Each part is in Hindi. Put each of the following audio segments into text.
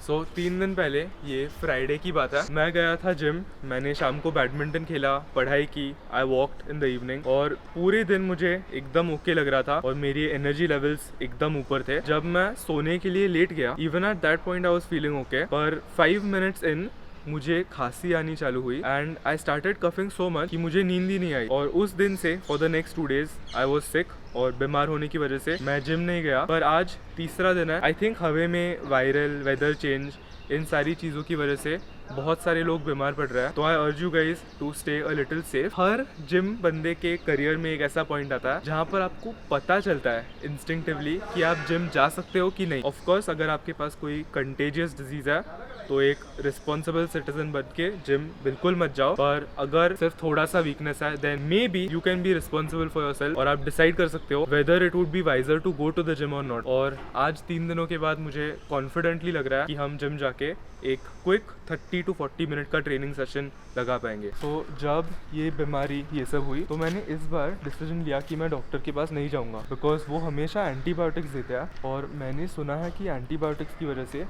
3 दिन पहले, ये फ्राइडे की बात है, मैं गया था जिम। मैंने शाम को बैडमिंटन खेला, पढ़ाई की, I walked in the evening और पूरे दिन मुझे एकदम ओके लग रहा था और मेरी एनर्जी लेवल्स एकदम ऊपर थे। जब मैं सोने के लिए लेट गया, even at that point I was feeling okay, पर 5 मिनट्स इन मुझे खांसी आनी चालू हुई and I started coughing so much कि मुझे नींद ही नहीं आई। और उस दिन से for the next 2 days I was sick और बीमार होने की वजह से मैं जिम नहीं गया। पर आज तीसरा दिन है। आई थिंक हवे में वायरल, वेदर चेंज, इन सारी चीज़ों की वजह से बहुत सारे लोग बीमार पड़ रहे हैं। तो I urge you guys to stay a little safe. हर जिम बंदे के करियर में एक ऐसा पॉइंट आता है जहाँ पर आपको पता चलता है इंस्टिंक्टिवली कि आप जिम जा सकते हो कि नहीं। ऑफ कोर्स अगर आपके पास कोई कंटेजियस डिजीज है तो एक रिस्पॉन्सिबल सिटीजन बन के जिम बिल्कुल मत जाओ। पर अगर सिर्फ थोड़ा सा वीकनेस है then maybe you can be responsible for yourself और आप डिसाइड कर सकते हो whether it would be wiser to go to the gym और नॉट। और आज 3 दिनों के बाद मुझे कॉन्फिडेंटली लग रहा है कि हम जिम जाके एक क्विक 30 to 40 मिनट का ट्रेनिंग सेशन लगा पाएंगे। तो जब ये बीमारी ये सब हुई तो मैंने इस बार डिसीजन लिया कि मैं डॉक्टर के पास नहीं जाऊँगा, बिकॉज वो हमेशा एंटीबायोटिक्स देते हैं और मैंने सुना है कि एंटीबायोटिक्स की वजह से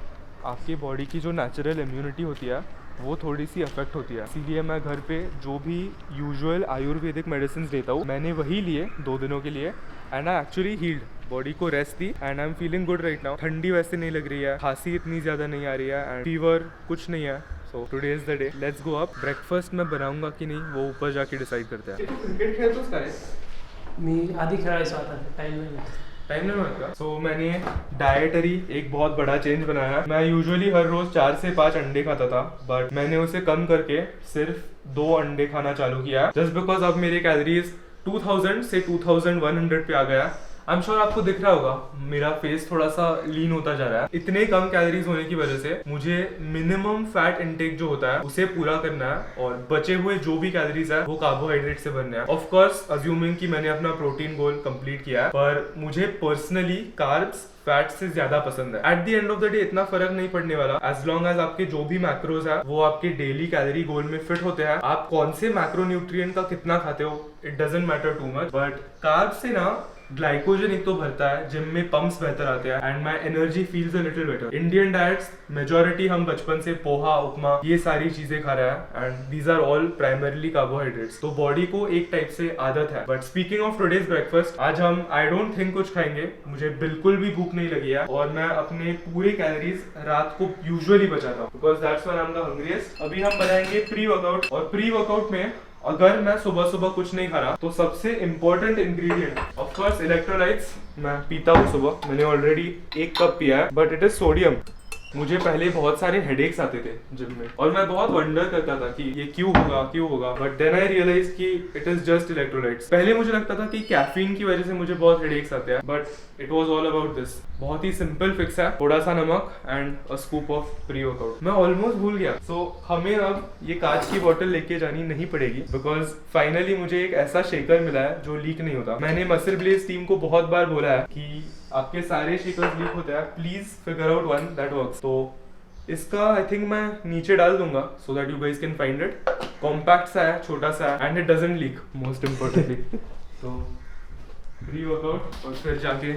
आपके बॉडी की जो नेचुरल इम्यूनिटी होती है वो थोड़ी सी अफेक्ट होती है। इसीलिए मैं घर पे जो भी यूजुअल आयुर्वेदिक मेडिसिन देता हूँ मैंने वही लिए 2 दिनों के लिए and I actually healed, body को रेस्ट दी and I am feeling good right now. ठंडी वैसे नहीं लग रही है, खांसी इतनी ज़्यादा नहीं आ रही है एंड फीवर कुछ नहीं है। So today is the day, let's go up. Breakfast मैं बनाऊंगा कि नहीं वो ऊपर जाके डिसाइड करते हैं। क्रिकेट खेलतोस का रे? मी आधी खेळायचो, आता टाइम नाही टाइम नहीं मिलता। सो मैंने डाइटरी एक बहुत बड़ा चेंज बनाया। मैं यूजुअली हर रोज 4 से 5 अंडे खाता था, बट मैंने उसे कम करके सिर्फ 2 अंडे खाना चालू किया जस्ट बिकॉज अब मेरे कैलोरीज 2000 से 2100 पे आ गया। आई एम श्योर आपको दिख रहा होगा मेरा फेस थोड़ा सा लीन होता जा रहा है। इतने कम कैलोरीज होने की वजह से मुझे मिनिमम फैट इंटेक जो होता है उसे पूरा करना है और बचे हुए जो भी कैलोरीज है वो कार्बोहाइड्रेट से बनना है। ऑफ कोर्स अज्यूमिंग कि मैंने अपना प्रोटीन गोल कंप्लीट किया है, पर मुझे पर्सनली कार्ब्स फैट से ज्यादा पसंद है। At the end of the day इतना फर्क नहीं पड़ने वाला एज लॉन्ग एज आपके जो भी मैक्रोज है वो आपके डेली कैलोरी गोल में फिट होते हैं। आप कौन से मैक्रो न्यूट्रिएंट का कितना खाते हो it doesn't matter too much, but carb से ना ग्लाइकोजन एक तो भरता है, जिम में पंप्स बेहतर आते हैं and my energy feels a little better. Indian diets majority हम बचपन से पोहा, उपमा ये सारी चीजें खा रहे हैं and these are all primarily carbohydrates. तो बॉडी को एक टाइप से आदत है। But speaking of today's breakfast, आज हम आई डोंट थिंक कुछ खाएंगे। मुझे बिल्कुल भी भूख नहीं लगी है और मैं अपने पूरे कैलोरीज रात को यूजुअली बचाता हूँ because that's when I am the hungriest. अभी हम बनाएंगे प्री वर्कआउट और प्री वर्कआउट में अगर मैं सुबह सुबह कुछ नहीं खा रहा तो सबसे important ingredient of course electrolytes. मैं पीता हूँ सुबह, मैंने ऑलरेडी 1 कप पिया है, बट इट इज सोडियम। मुझे पहले बहुत सारे हेडेक्स आते थे जिम में और मैं बहुत वंडर करता था कि ये क्यों होगा, बट देन आई रियलाइज कि इट इज जस्ट इलेक्ट्रोलाइट्स। पहले मुझे लगता था कि कैफीन की वजह से मुझे बहुत हेडेक्स आते हैं, but it was all about this. बहुत ही सिंपल फिक्स है, थोड़ा सा नमक and a scoop of pre workout. मैं ऑलमोस्ट भूल गया। सो हमें अब ये कांच की बोतल लेके जानी नहीं पड़ेगी बिकॉज फाइनली मुझे एक ऐसा शेकर मिला है जो लीक नहीं होता। मैंने मसल ब्लेज टीम को बहुत बार बोला है कि आपके सारे शेकर्स लीक होते हैं, please figure out one that works. तो इसका आई थिंक मैं नीचे डाल दूंगा so that you guys can find it. Compact सा है, छोटा सा है and it doesn't leak most importantly. तो प्री वर्कआउट और फिर जाके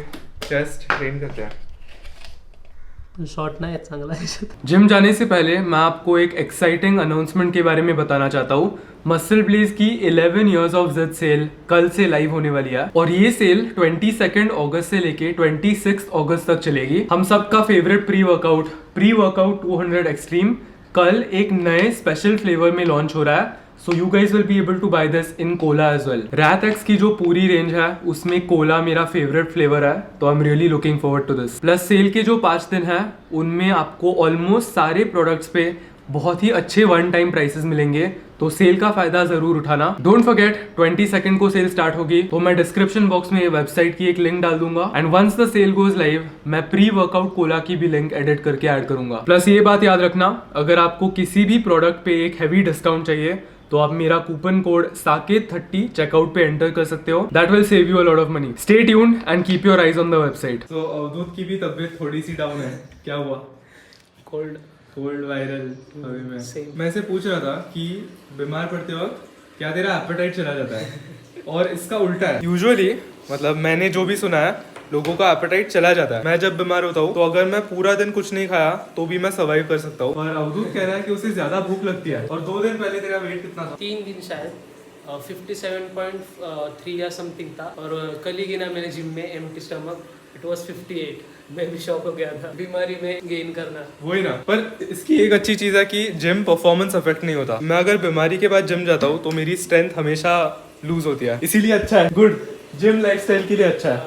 चेस्ट ट्रेन करते हैं। शॉर्ट नाही चांगला आहे। जिम जाने से पहले मैं आपको एक एक्साइटिंग अनाउंसमेंट के बारे में बताना चाहता हूँ। मसल ब्लेज की 11 इयर्स ऑफ जिद सेल कल से लाइव होने वाली है और ये सेल 22 अगस्त से लेके 26 अगस्त तक चलेगी। हम सबका फेवरेट प्री वर्कआउट 200 एक्सट्रीम कल एक नए स्पेशल फ्लेवर में लॉन्च हो रहा है। So you guys will be able to buy this in cola as well. रैथ-एक्स की जो पूरी रेंज है उसमें कोला मेरा फेवरेट फ्लेवर है, तो I am really looking forward to this. Plus sale के जो 5 दिन है उनमें आपको ऑलमोस्ट सारे प्रोडक्ट्स पे बहुत ही अच्छे वन टाइम प्राइसेस मिलेंगे, तो सेल का फायदा जरूर उठाना। डोंट फॉरगेट 22 को सेल स्टार्ट होगी, तो मैं डिस्क्रिप्शन बॉक्स में वेबसाइट की एक लिंक डाल दूंगा and once the sale goes live मैं प्री वर्कआउट कोला की भी लिंक एडिट करके ऐड करूंगा। प्लस ये बात याद रखना, अगर आपको किसी भी प्रोडक्ट पे एक हैवी डिस्काउंट चाहिए तो आप मेरा कूपन कोड साकेत30 चेकआउट पे एंटर कर सकते हो। That will save you a lot of money. Stay tuned and keep your eyes on the website. तो अवधूत की भी तबीयत थोड़ी सी डाउन है, क्या हुआ? कोल्ड वायरल अभी मैं इसे पूछ रहा था कि बीमार पड़ते वक्त क्या तेरा एपेटाइट चला जाता है और इसका उल्टा है। यूजुअली मतलब मैंने जो भी सुना है लोगों का एपेटाइट चला जाता है। मैं जब बीमार होता हूँ तो अगर मैं पूरा दिन कुछ नहीं खाया तो भी मैं सर्वाइव कर सकता हूँ। और अवधूत कह रहा है कि उसे ज्यादा भूख लगती है। और 2 दिन पहले तेरा वेट कितना था? 3 दिन शायद 57.3 या समथिंग था, और कल ही गिना मैंने जिम में एम्प्टी स्टमक, इट वाज 58। मैं भी शॉक हो गया था, बीमारी में गेन करना। वही ना, पर इसकी एक अच्छी चीज है कि जिम परफॉर्मेंस अफेक्ट नहीं होता। मैं अगर बीमारी के बाद जिम जाता हूँ तो मेरी स्ट्रेंथ हमेशा लूज होती है, इसीलिए अच्छा है। गुड, जिम लाइफस्टाइल के लिए अच्छा है।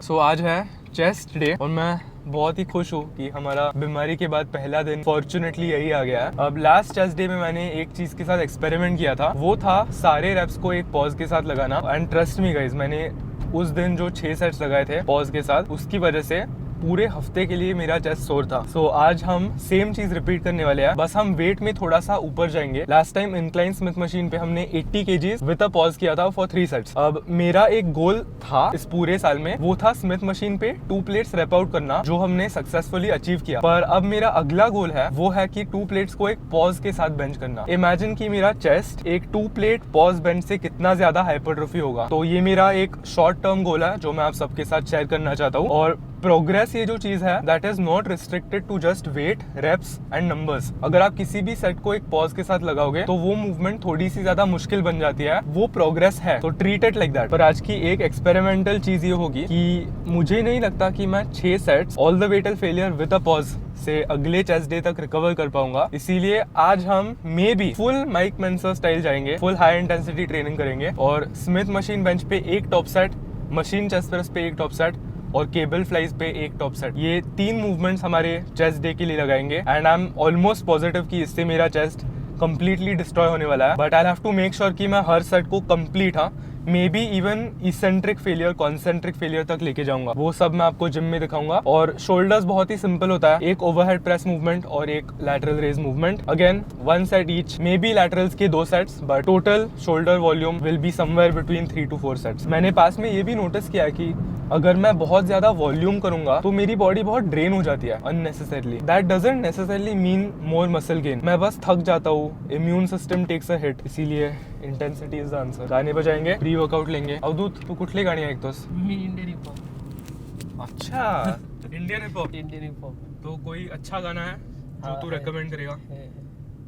सो आज है चेस्ट डे और मैं बहुत ही खुश हूँ कि हमारा बीमारी के बाद पहला दिन फॉर्चुनेटली यही आ गया है। अब लास्ट चेस्ट डे में मैंने एक चीज के साथ एक्सपेरिमेंट किया था, वो था सारे रेप्स को एक पॉज के साथ लगाना। एंड ट्रस्ट मी गाइस, मैंने उस दिन जो 6 सेट्स लगाए थे पॉज के साथ, उसकी वजह से पूरे हफ्ते के लिए मेरा चेस्ट सोर था। सो आज हम सेम चीज रिपीट करने वाले हैं, बस हम वेट में थोड़ा सा ऊपर जाएंगे। Last time incline Smith machine पे हमने 80 kgs विद अ पॉज किया था फॉर 3 सेट्स। अब मेरा एक गोल था इस पूरे साल में, वो था स्मिथ मशीन पे 2 प्लेट्स रैप आउट करना, जो हमने सक्सेसफुली अचीव किया। पर अब मेरा अगला गोल है, वो है कि 2 प्लेट्स को एक पॉज के साथ बेंच करना। इमेजिन कि मेरा चेस्ट एक 2 प्लेट पॉज बेंच से कितना ज्यादा हाइपरट्रोफी होगा। तो ये मेरा एक शॉर्ट टर्म गोल है जो मैं आप सबके साथ शेयर करना चाहता हूँ। और प्रोग्रेस ये जो चीज है that is not restricted to just weight, reps and numbers. अगर आप किसी भी सेट को एक पॉज के साथ लगाओगे तो वो मूवमेंट थोड़ी सी ज्यादा मुश्किल बन जाती है, वो प्रोग्रेस है, तो ट्रीट इट लाइक दैट। पर आज की एक एक्सपेरिमेंटल चीज ये होगी कि मुझे नहीं लगता कि मैं 6 sets all the way till failure with a pause से अगले चेस्ट डे तक रिकवर कर पाऊंगा। इसीलिए आज हम maybe full Mike Mentzer style जाएंगे, फुल हाई इंटेंसिटी ट्रेनिंग करेंगे और स्मिथ मशीन बेंच पे एक top set, machine chest press पे एक टॉप सेट और केबल फ्लाइज पे एक टॉप सेट। ये 3 मूवमेंट्स हमारे चेस्ट डे के लिए लगाएंगे। And I am almost positive कि इससे मेरा चेस्ट कंप्लीटली डिस्ट्रॉय होने वाला है। But I have to make sure कि मैं हर सेट को complete, maybe even eccentric failure, concentric failure तक लेके जाऊंगा। वो सब मैं आपको जिम में दिखाऊंगा। और शोल्डर्स बहुत ही सिंपल होता है, एक ओवरहेड प्रेस मूवमेंट और एक lateral raise movement. Again 1 set each, maybe laterals के 2 sets, but total shoulder volume will be somewhere between 3 to 4 sets. मैंने पास में ये भी नोटिस किया कि अगर मैं बहुत ज्यादा वॉल्यूम करूंगा तो मेरी बॉडी बहुत ड्रेन हो जाती है unnecessarily. That doesn't necessarily mean more muscle gain, मैं बस थक जाता हूँ, immune system takes a hit. इसीलिए इंटेंसिटी इज द आंसर। गाने बजाएंगे, प्री वर्कआउट लेंगे। अवधूत तू कुठले गाणी ऐकतोस? मी इंडियन हिप हॉप। अच्छा, Indian hip hop. Indian hip hop. तो कोई अच्छा गाना है जो हाँ, तू है। रेकमेंड करेगा? है।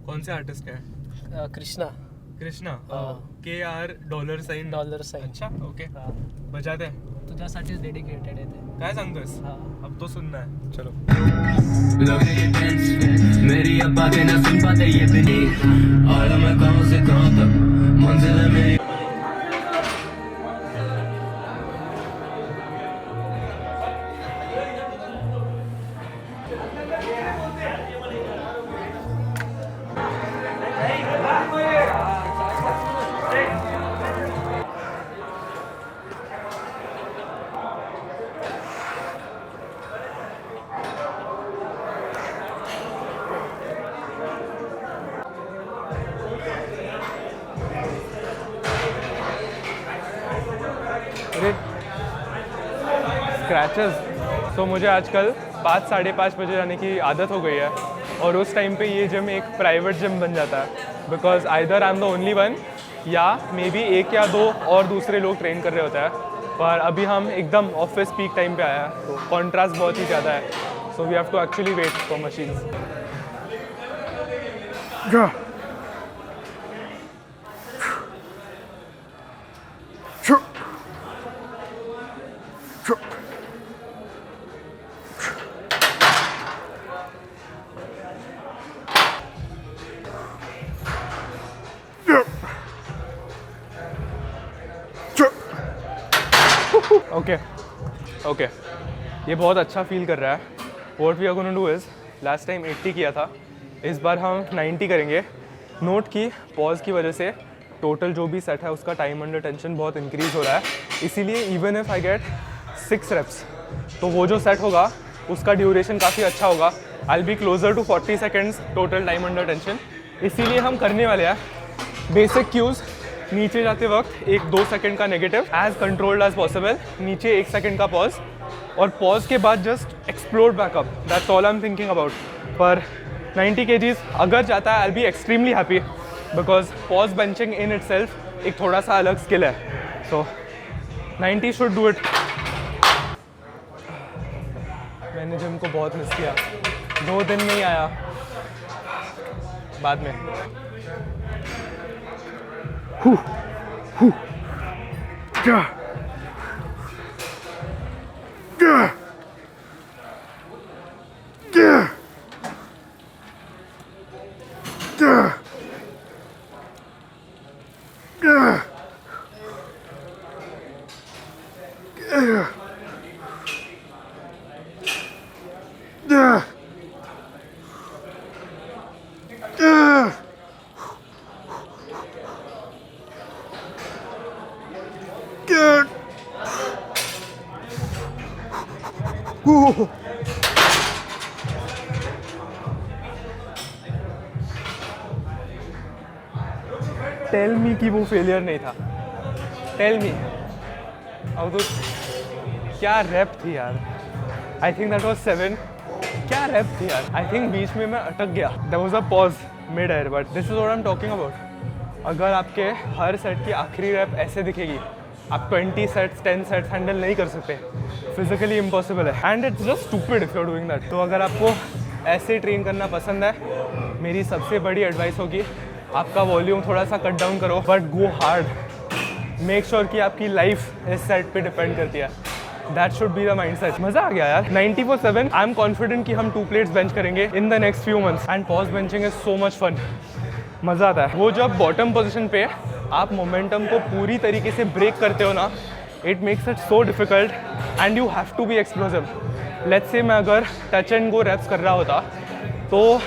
कौन से आर्टिस्ट का है? कृष्णा। कृष्णा, हाँ। KR$. $. अच्छा, ओके, हा. बजाते. तुझ्यासाठीच डेडिकेटेड आहे ते. काय सांगतोस? हा. अब तो सुनना है, चलो. मेरी अब बातें न सुन पाते ये भी नहीं, आया मैं कहां से कहां तक, मंजिल है मेरी. स्क्रैचेस। सो मुझे आजकल 5, 5:30 बजे जाने की आदत हो गई है और उस टाइम पे ये जिम एक प्राइवेट जिम बन जाता है, because either I am the only one या मे बी 1 या 2 और दूसरे लोग ट्रेन कर रहे होते हैं। पर अभी हम एकदम ऑफिस पीक टाइम पे आया है, तो कॉन्ट्रास्ट बहुत ही ज़्यादा है। So we have to actually wait for machines. Okay okay, ये बहुत अच्छा फील कर रहा है. What we are gonna do is, last time 80 किया था, इस बार हम 90 करेंगे. नोट की पॉज की वजह से टोटल जो भी सेट है उसका टाइम अंडर टेंशन बहुत इंक्रीज हो रहा है. इसीलिए even if I get 6 reps तो वो जो सेट होगा उसका ड्यूरेशन काफ़ी अच्छा होगा. I will be closer to 40 seconds total time under tension. इसीलिए हम करने वाले हैं बेसिक क्यूज़. नीचे जाते वक्त 1-2 सेकंड का negative, as controlled as possible. नीचे 1 सेकंड का पॉज और पॉज के बाद just explode back up. That's all I am thinking about. पर 90 kgs अगर जाता है I will be extremely happy, because pause benching in itself एक थोड़ा सा अलग स्किल है. So 90 should do it. मैंने जिम को बहुत मिस किया, 2 दिन नहीं आया, बाद में। टेल मी कि वो फेलियर नहीं था, टेल मी। अब तो क्या रैप थी यार, आई थिंक दैट वाज 7। क्या रैप थी यार, आई थिंक बीच में मैं अटक गया, there was a pause mid air, but this is what I am talking about. अगर आपके हर सेट की आखिरी रैप ऐसे दिखेगी, आप 20 सेट्स 10 सेट्स हैंडल नहीं कर सकते, फिजिकली इम्पॉसिबल है, and it's just stupid if you are doing that. तो अगर आपको ऐसे ट्रेन करना पसंद है, मेरी सबसे बड़ी एडवाइस होगी आपका वॉल्यूम थोड़ा सा कट डाउन करो, but go hard. Make sure कि आपकी लाइफ इस सेट पे डिपेंड करती है, that should be the mind set. मजा आ गया यार। 90/7 आई एम कॉन्फिडेंट कि हम 2 प्लेट्स बेंच करेंगे in the next few months, and pause benching is so much fun. मज़ा आता है। वो जब बॉटम पोजीशन पे आप मोमेंटम को पूरी तरीके से ब्रेक करते हो ना, it makes it so difficult and you have to be explosive. Let's say मैं अगर टच एंड गो रेप्स कर रहा होता तो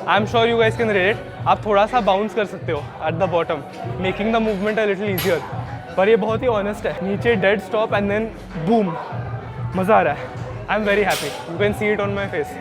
I am sure you guys can relate, आप थोड़ा सा बाउंस कर सकते हो at the bottom, making the movement a little easier. पर ये बहुत ही ऑनेस्ट है, नीचे dead stop and then boom, मज़ा आ रहा है। I am very happy, you can see it on my face.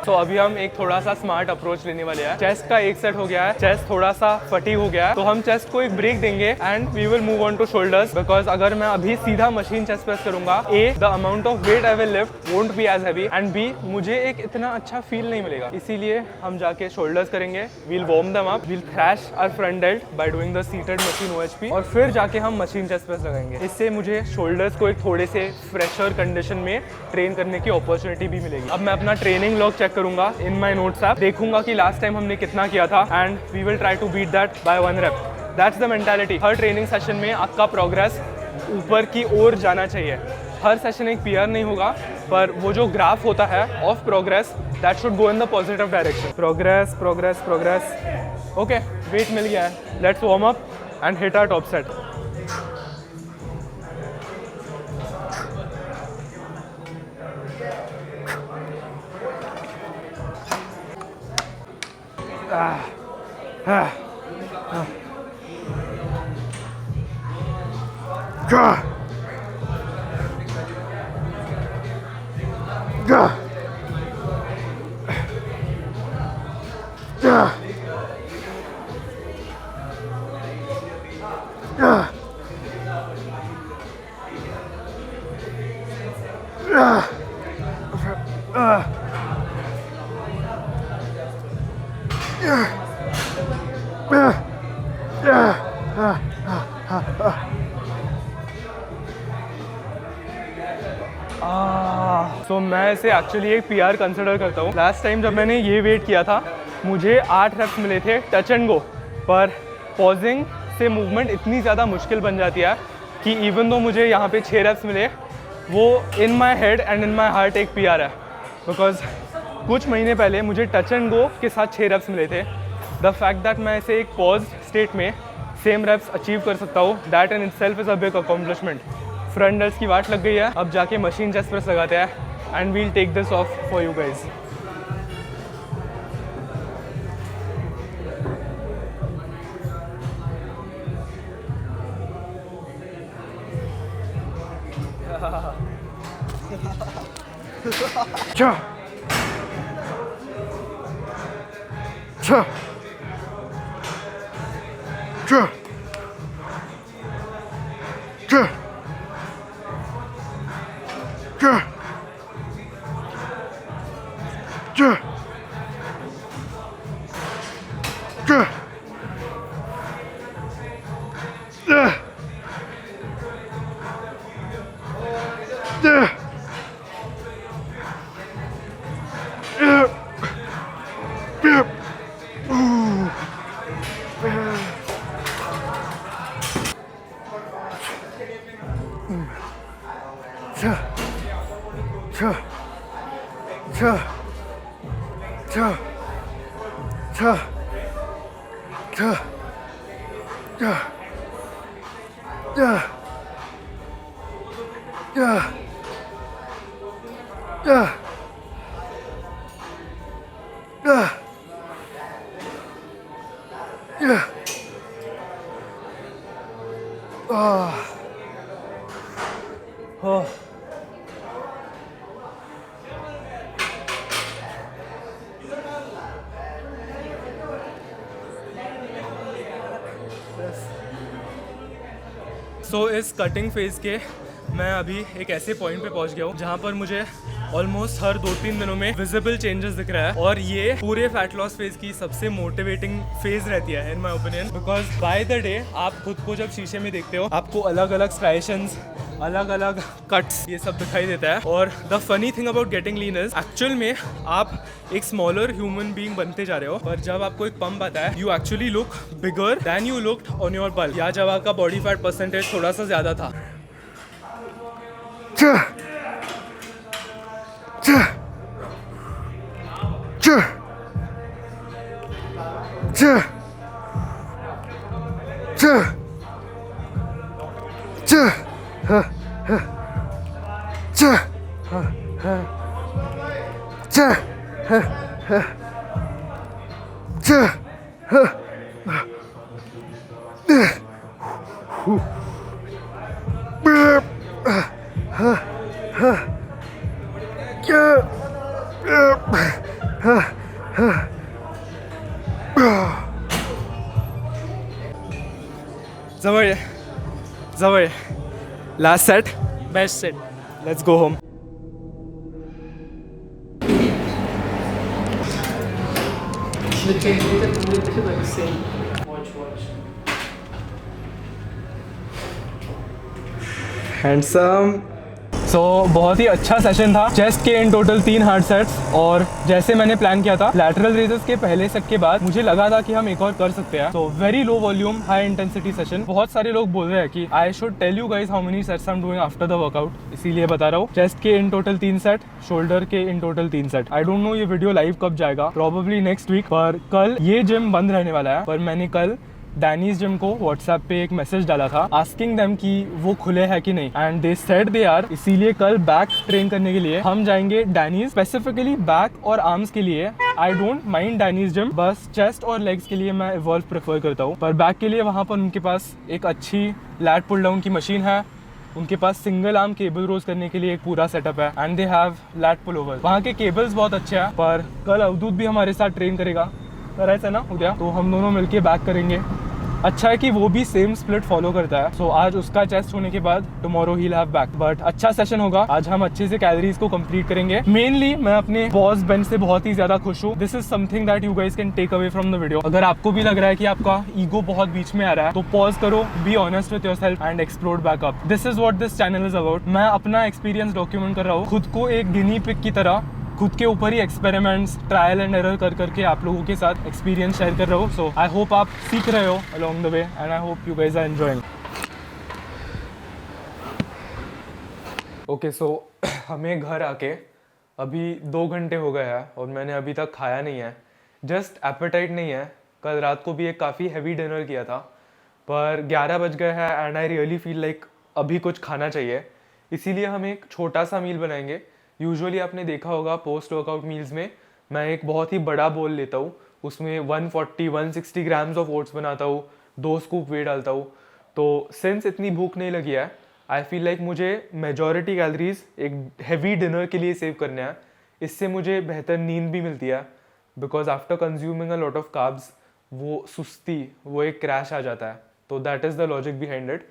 तो अभी हम एक थोड़ा सा स्मार्ट अप्रोच लेने वाले हैं। चेस्ट का एक सेट हो गया है, चेस्ट थोड़ा सा फटी हो गया है, तो हम चेस्ट को एक ब्रेक देंगे and we will move on to shoulders, because अगर मैं अभी सीधा मशीन चेस्ट प्रेस करूंगा, a the amount of weight I will lift won't be as heavy, and b मुझे एक इतना अच्छा फील नहीं मिलेगा। इसीलिए हम जाके शोल्डर्स करेंगे, we'll warm them up, we'll thrash our front delt by doing the seated machine OHP, और फिर जाके हम मशीन चेस्ट प्रेस लगाएंगे। इससे मुझे शोल्डर्स को एक थोड़े से फ्रेशर कंडीशन में ट्रेन करने की अपॉर्चुनिटी भी मिलेगी। अब मैं अपना ट्रेनिंग लॉग चेक करूंगा इन माई नोट्स ऐप, देखूंगा कि लास्ट टाइम हमने कितना किया था, and we will try to beat that by 1 rep. That's the mentality. हर ट्रेनिंग सेशन में आपका प्रोग्रेस ऊपर की ओर जाना चाहिए। हर सेशन एक पीआर नहीं होगा, पर वो जो ग्राफ होता है of progress, that should go in the positive direction. Progress progress progress. Okay, weight मिल गया है, let's warm up and hit our top set. तो मैं इसे एक्चुअली एक पीआर कंसिडर करता हूँ। लास्ट टाइम जब मैंने ये वेट किया था, मुझे 8 रेप्स मिले थे टच एंड गो, पर पॉजिंग से मूवमेंट इतनी ज़्यादा मुश्किल बन जाती है कि इवन दो मुझे यहाँ पे 6 रेप्स मिले, वो in my head and in my heart एक पीआर है, बिकॉज कुछ महीने पहले मुझे टच एंड गो के साथ 6 रेप्स मिले थे। द फैक्ट दैट मैं इसे एक पॉज स्टेट में सेम रेप्स अचीव कर सकता हूँ, that in itself is a big accomplishment. Front delts की वाट लग गई है, अब जाके मशीन चेस्ट प्रेस लगाते हैं and we'll take this off for you guys. Cha. Cha. Cha. Cha. Cha. Cha. Cha. So इस कटिंग फेज के मैं अभी एक ऐसे पॉइंट पे पहुंच गया हूँ जहाँ पर मुझे ऑलमोस्ट हर 2-3 दिनों में विजिबल चेंजेस दिख रहा है और ये पूरे फैट लॉस फेज की सबसे मोटिवेटिंग फेज रहती है in my opinion, because by the day आप खुद को जब शीशे में देखते हो आपको अलग अलग स्ट्राइशंस, अलग अलग कट्स, ये सब दिखाई देता है। और the funny thing about getting lean is actual में आप एक स्मॉलर ह्यूमन बीइंग बनते जा रहे हो, पर जब आपको एक पंप आता है you actually look bigger than you looked on your bulk, या जब आपका बॉडी फैट परसेंटेज थोड़ा सा ज्यादा था। जवळ जवळ last set, best set. Let's go home. Handsome. So बहुत ही अच्छा सेशन था। चेस्ट के इन टोटल 3 हार्ड सेट्स, और जैसे मैंने प्लान किया था लैटरल रेजेस के पहले सेट के बाद मुझे लगा था कि हम एक और कर सकते हैं। तो very low volume high intensity session. बहुत सारे लोग बोल रहे हैं कि I should tell you guys how many sets I am doing after the workout, इसीलिए बता रहा हूँ। चेस्ट के इन टोटल 3 सेट, शोल्डर के in total 3 set. I don't know ये वीडियो लाइव कब जाएगा, प्रोबेबली नेक्स्ट वीक, पर कल ये जिम बंद रहने वाला है। पर मैंने कल डैनीज जिम को व्हाट्सएप पे एक मैसेज डाला था आस्किंग देम कि वो खुले हैं कि नहीं, and they said they are. इसीलिए कल बैक ट्रेन करने के लिए हम जाएंगे डैनीज, स्पेसिफिकली बैक और आर्म्स के लिए। I don't mind Danny's gym, बस चेस्ट और लेग्स के लिए मैं इवॉल्व प्रेफर करता हूँ। पर बैक के लिए वहाँ पर उनके पास एक अच्छी लैट पुल डाउन की मशीन है, उनके पास सिंगल आर्म केबल रोज करने के लिए एक पूरा सेटअप है, and they have lat pull over. वहाँ के केबल्स बहुत अच्छे हैं। पर कल अवधूत भी हमारे साथ ट्रेन करेगा, करायचं है ना उद्या, तो हम दोनों मिलके बैक करेंगे। अच्छा है कि वो भी सेम स्प्लिट फॉलो करता है। सो आज उसका चेस्ट होने के बाद tomorrow he will have back. But अच्छा सेशन होगा आज, हम अच्छे से कैलोरीज को कंप्लीट करेंगे। मेनली मैं अपने पॉज बेंच से बहुत ही ज्यादा खुश हूँ। This is something that you guys can take away from the video. अगर आपको भी लग रहा है कि आपका ईगो बहुत बीच में आ रहा है तो पॉज करो, be honest with yourself and explore back up. This is what this channel is about. मैं अपना एक्सपीरियंस डॉक्यूमेंट कर रहा हूँ, खुद को एक गिनी पिग की तरह खुद के ऊपर ही एक्सपेरिमेंट्स, ट्रायल एंड एरर कर करके आप लोगों के साथ एक्सपीरियंस शेयर कर रहा हूँ। सो आई होप आप सीख रहे हो along the way, and I hope you guys are enjoying. Okay, so हमें घर आके अभी 2 घंटे हो गए हैं और मैंने अभी तक खाया नहीं है। जस्ट एपेटाइट नहीं है। कल रात को भी एक काफ़ी हैवी डिनर किया था, पर 11 बज गए हैं and I really feel like अभी कुछ खाना चाहिए। इसीलिए हम एक छोटा सा मील बनाएंगे। यूजुअली आपने देखा होगा पोस्ट वर्कआउट मील्स में मैं एक बहुत ही बड़ा बोल लेता हूँ, उसमें 140-160 ग्राम्स ऑफ ओट्स बनाता हूँ, 2 स्कूप वे डालता हूँ। तो सिंस इतनी भूख नहीं लगी है, आई फील लाइक मुझे मेजॉरिटी कैलोरीज एक हैवी डिनर के लिए सेव करने हैं। इससे मुझे बेहतर नींद भी मिलती है, because after consuming a lot of carbs वो सुस्ती, वो एक क्रैश आ जाता है। तो that is the logic behind it.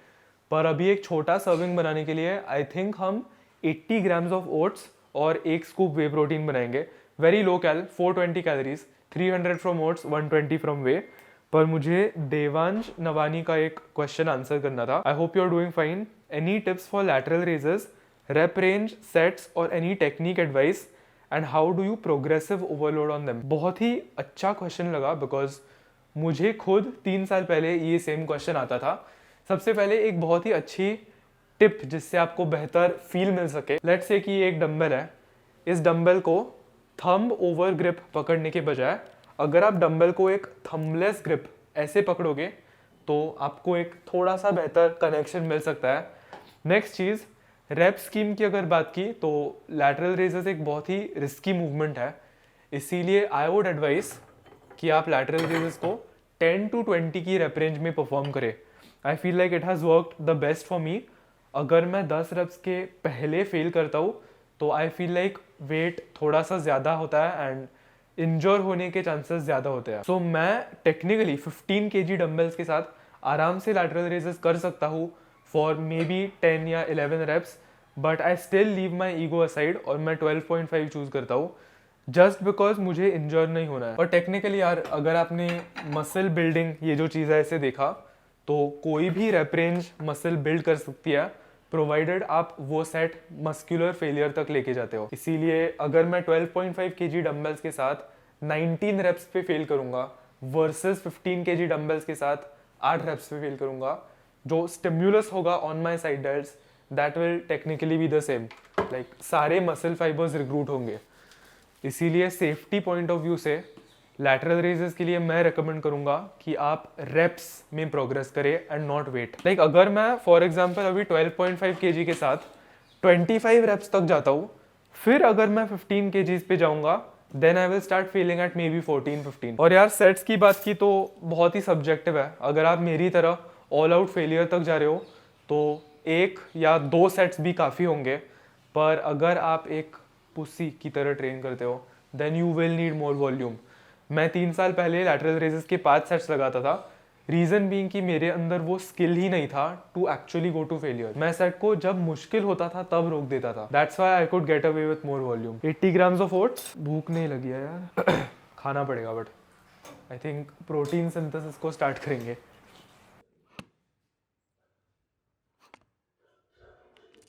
पर अभी एक छोटा सर्विंग बनाने के लिए आई थिंक हम 80 ग्राम्स ऑफ ओट्स और 1 स्कूप वे प्रोटीन बनाएंगे। Very low cal, 420 calories, 300 from oats, 120 from whey. पर मुझे देवांश नवानी का एक क्वेश्चन आंसर करना था। I hope you are doing fine. Any tips for lateral raises, rep range, sets और any technique advice, and how do you progressive overload on them? बहुत ही अच्छा क्वेश्चन लगा, बिकॉज मुझे खुद 3 साल पहले ये सेम क्वेश्चन आता था। सबसे पहले एक बहुत ही अच्छी टिप जिससे आपको बेहतर फील मिल सके। लेट्स से कि ये एक डंबल है, इस डंबल को थंब ओवर ग्रिप पकड़ने के बजाय अगर आप डंबल को एक थंबलेस ग्रिप ऐसे पकड़ोगे तो आपको एक थोड़ा सा बेहतर कनेक्शन मिल सकता है। नेक्स्ट चीज़, रेप स्कीम की अगर बात की तो लैटरल रेजेस एक बहुत ही रिस्की मूवमेंट है, इसीलिए आई वुड एडवाइस कि आप लैटरल रेजेस को 10 to 20 की रेप रेंज में परफॉर्म करें। I feel like it has worked the best for me. अगर मैं 10 रेप्स के पहले फेल करता हूँ तो आई फील लाइक वेट थोड़ा सा ज़्यादा होता है एंड इंजर होने के चांसेस ज़्यादा होते हैं। सो मैं टेक्निकली 15 kg डम्बल्स के साथ आराम से लैटरल रेजेस कर सकता हूँ फॉर मे बी 10 या 11 reps, but I still leave my ego aside और मैं 12.5 चूज़ करता हूँ जस्ट बिकॉज मुझे इंजर नहीं होना है। और टेक्निकली यार अगर आपने मसल बिल्डिंग ये जो चीज़ है इसे देखा तो कोई भी रेप रेंज मसल बिल्ड कर सकती है प्रोवाइडेड आप वो सेट मस्कुलर फेलियर तक लेके जाते हो। इसीलिए अगर मैं 12.5 kg डम्बल्स के साथ 19 रेप्स पे फेल करूंगा वर्सेस 15 kg डम्बल्स के साथ 8 रेप्स पे फेल करूंगा, जो स्टिम्युलस होगा on my side delts that will technically be the same, like सारे मसल फाइबर्स रिक्रूट होंगे। इसीलिए सेफ्टी पॉइंट ऑफ व्यू से लैटरल रेजेस के लिए मैं रेकमेंड करूंगा कि आप रेप्स में प्रोग्रेस करें एंड नॉट वेट। लाइक अगर मैं फॉर एग्जांपल अभी 12.5 kg के साथ 25 रेप्स तक जाता हूँ, फिर अगर मैं 15 kgs पे जाऊंगा then I will start feeling at maybe 14-15। और यार सेट्स की बात की तो बहुत ही सब्जेक्टिव है। अगर आप मेरी तरह ऑल आउट फेलियर तक जा रहे हो तो 1 या 2 सेट्स भी काफ़ी होंगे, पर अगर आप एक पुसी की तरह ट्रेन करते हो then you will need more volume. मैं 3 साल पहले लैटरल रेजेस के 5 सेट्स लगाता था, रीज़न बीइंग कि मेरे अंदर वो स्किल ही नहीं था to actually go to failure. मैं सेट को जब मुश्किल होता था तब रोक देता था, that's why I could get away with more volume. 80 grams of oats, भूख नहीं लगी है यार खाना पड़ेगा, but I think protein synthesis को स्टार्ट करेंगे।